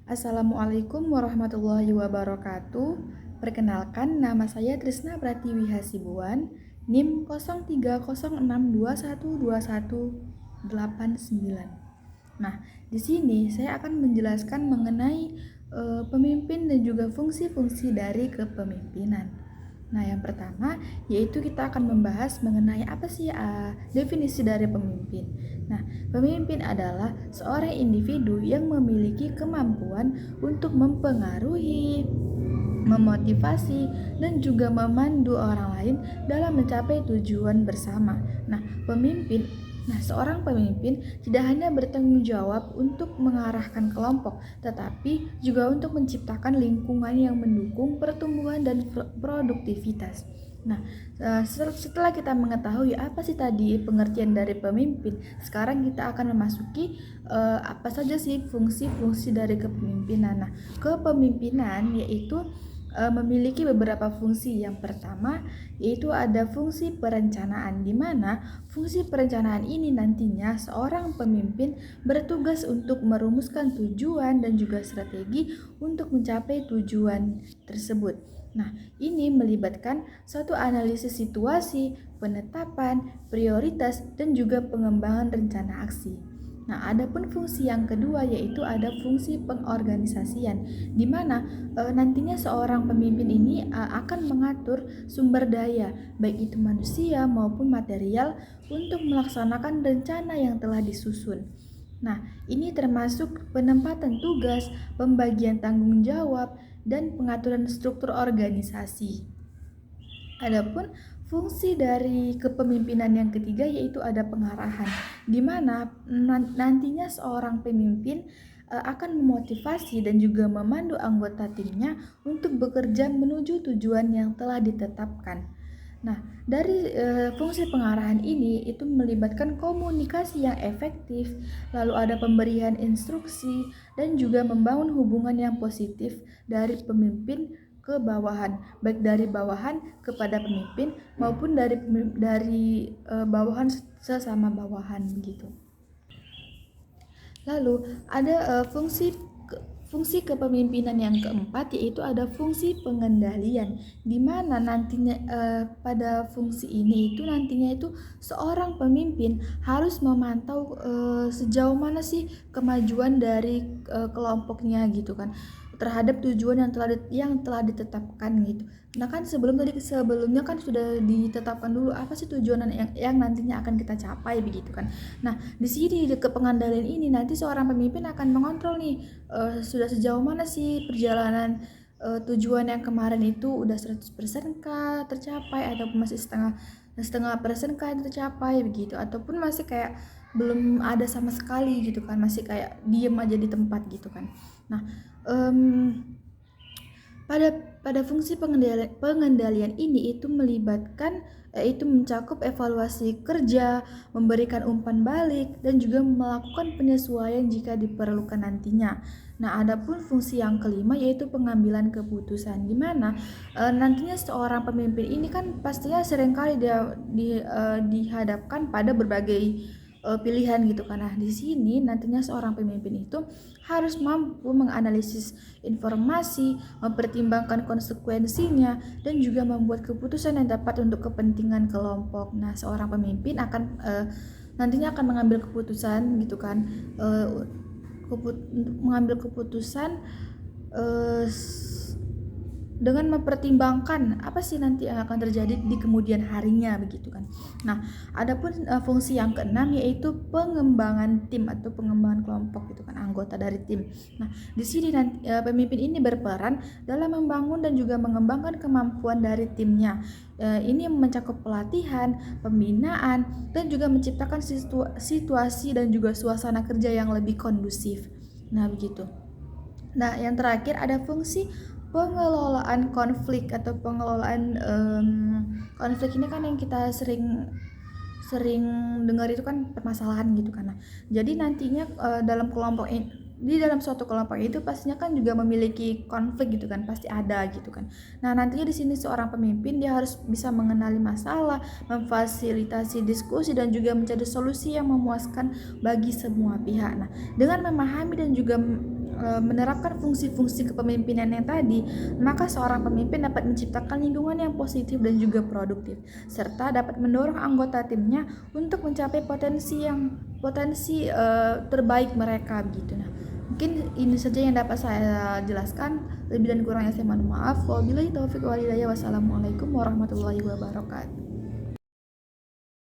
Assalamualaikum warahmatullahi wabarakatuh. Perkenalkan, nama saya Trisna Pratiwi Hasibuan, NIM 0306612189. Nah, di sini saya akan menjelaskan mengenai pemimpin dan juga fungsi-fungsi dari kepemimpinan. Nah, yang pertama yaitu kita akan membahas mengenai apa sih definisi dari pemimpin. Nah, pemimpin adalah seorang individu yang memiliki kemampuan untuk mempengaruhi, memotivasi, dan juga memandu orang lain dalam mencapai tujuan bersama. Seorang pemimpin tidak hanya bertanggung jawab untuk mengarahkan kelompok, tetapi juga untuk menciptakan lingkungan yang mendukung pertumbuhan dan produktivitas. Nah, setelah kita mengetahui apa sih tadi pengertian dari pemimpin, sekarang kita akan memasuki apa saja sih fungsi-fungsi dari kepemimpinan. Nah, kepemimpinan yaitu memiliki beberapa fungsi. Yang pertama yaitu ada fungsi perencanaan, di mana fungsi perencanaan ini nantinya seorang pemimpin bertugas untuk merumuskan tujuan dan juga strategi untuk mencapai tujuan tersebut. Nah, ini melibatkan suatu analisis situasi, penetapan prioritas, dan juga pengembangan rencana aksi. Nah, adapun fungsi yang kedua yaitu ada fungsi pengorganisasian, di mana nantinya seorang pemimpin ini akan mengatur sumber daya, baik itu manusia maupun material, untuk melaksanakan rencana yang telah disusun. Nah, ini termasuk penempatan tugas, pembagian tanggung jawab, dan pengaturan struktur organisasi. Adapun fungsi dari kepemimpinan yang ketiga yaitu ada pengarahan, di mana nantinya seorang pemimpin akan memotivasi dan juga memandu anggota timnya untuk bekerja menuju tujuan yang telah ditetapkan. Nah, dari fungsi pengarahan ini itu melibatkan komunikasi yang efektif, lalu ada pemberian instruksi, dan juga membangun hubungan yang positif dari pemimpin ke bawahan, baik dari bawahan kepada pemimpin maupun dari bawahan sesama bawahan begitu. Lalu ada fungsi kepemimpinan yang keempat yaitu ada fungsi pengendalian, di mana nantinya pada fungsi ini itu nantinya itu seorang pemimpin harus memantau sejauh mana sih kemajuan dari kelompoknya gitu kan, terhadap tujuan yang telah ditetapkan gitu. Nah kan sebelumnya kan sudah ditetapkan dulu apa sih tujuan yang nantinya akan kita capai begitu kan. Nah, di sini ke pengendalian ini nanti seorang pemimpin akan mengontrol nih sudah sejauh mana sih perjalanan tujuan yang kemarin itu udah 100% kah tercapai, ataupun masih setengah persen kah tercapai begitu, ataupun masih kayak belum ada sama sekali gitu kan, masih kayak diem aja di tempat gitu kan. Nah, pada fungsi pengendalian ini itu melibatkan itu mencakup evaluasi kerja, memberikan umpan balik, dan juga melakukan penyesuaian jika diperlukan nantinya. Nah, adapun fungsi yang kelima yaitu pengambilan keputusan, di mana nantinya seorang pemimpin ini kan pastinya seringkali dihadapkan pada berbagai pilihan gitu kan. Nah, di sini nantinya seorang pemimpin itu harus mampu menganalisis informasi, mempertimbangkan konsekuensinya, dan juga membuat keputusan yang tepat untuk kepentingan kelompok. Nah, seorang pemimpin akan nantinya akan mengambil keputusan gitu kan, untuk mengambil keputusan dengan mempertimbangkan apa sih nanti yang akan terjadi di kemudian harinya begitu kan. Nah, adapun fungsi yang keenam yaitu pengembangan tim atau pengembangan kelompok gitu kan, anggota dari tim. Nah, di sini nanti pemimpin ini berperan dalam membangun dan juga mengembangkan kemampuan dari timnya. Ini mencakup pelatihan, pembinaan, dan juga menciptakan situasi dan juga suasana kerja yang lebih kondusif. Nah, begitu. Nah, yang terakhir ada fungsi pengelolaan konflik atau pengelolaan konflik ini kan yang kita sering dengar itu kan permasalahan gitu kan. Nah, jadi nantinya di dalam suatu kelompok itu pastinya kan juga memiliki konflik gitu kan, pasti ada gitu kan. Nah, nantinya di sini seorang pemimpin dia harus bisa mengenali masalah, memfasilitasi diskusi, dan juga mencari solusi yang memuaskan bagi semua pihak. Nah, dengan memahami dan juga menerapkan fungsi-fungsi kepemimpinan yang tadi, maka seorang pemimpin dapat menciptakan lingkungan yang positif dan juga produktif, serta dapat mendorong anggota timnya untuk mencapai potensi terbaik mereka begitu. Nah, mungkin ini saja yang dapat saya jelaskan. Lebih dan kurangnya saya mohon maaf. Wabillahi taufiq wal hidayah. Wassalamualaikum warahmatullahi wabarakatuh.